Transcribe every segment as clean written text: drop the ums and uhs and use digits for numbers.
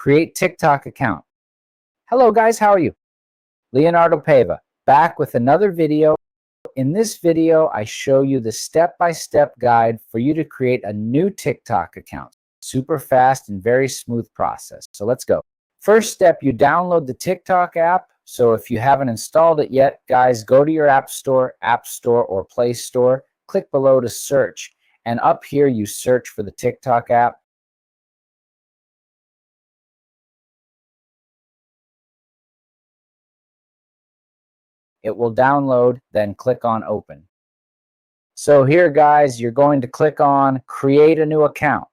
Create TikTok account. Hello guys, how are you? Leonardo Paiva, back with another video. In this video, I show you the step-by-step guide for you to create a new TikTok account. Super fast and very smooth process. So let's go. First step, you download the TikTok app. So if you haven't installed it yet, guys, go to your App Store or Play Store. Click below to search. And up here, you search for the TikTok app. It will download, then click on open. So here, guys, you're going to click on create a new account.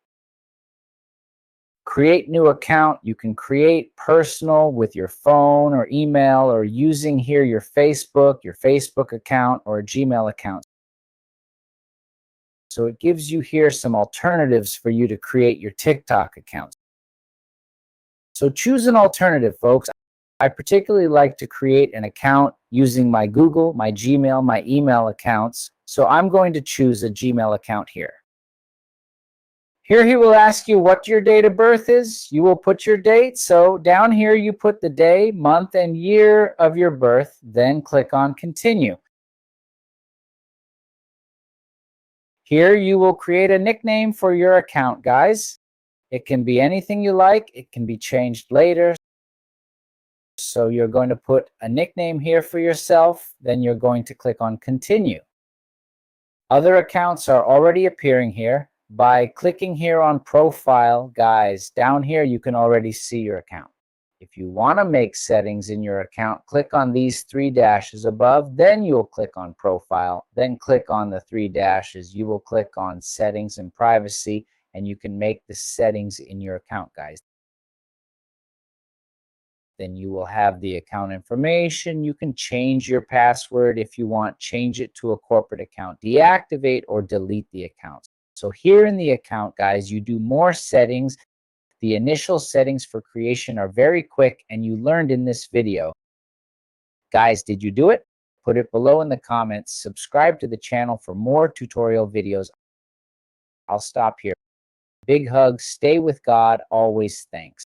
Create new account. You can create personal with your phone or email or using here your Facebook account or a Gmail account. So it gives you here some alternatives for you to create your TikTok account. So choose an alternative, folks. I particularly like to create an account using my Google, my Gmail, my email accounts. So I'm going to choose a Gmail account here. Here he will ask you what your date of birth is. You will put your date. So down here you put the day, month, and year of your birth. Then click on continue. Here you will create a nickname for your account, guys. It can be anything you like. It can be changed later. So you're going to put a nickname here for yourself. Then you're going to click on continue. Other accounts are already appearing here. By clicking here on profile, guys, down here you can already see your account. If you want to make settings in your account, click on these three dashes above, then you'll click on profile, then click on the three dashes. You will click on settings and privacy, and you can make the settings in your account, guys. Then you will have the account information. You can change your password if you want, change it to a corporate account, deactivate or delete the account. So here in the account, guys, you do more settings. The initial settings for creation are very quick, and you learned in this video. Guys, did you do it? Put it below in the comments. Subscribe to the channel for more tutorial videos. I'll stop here. Big hugs. Stay with God. Always thanks.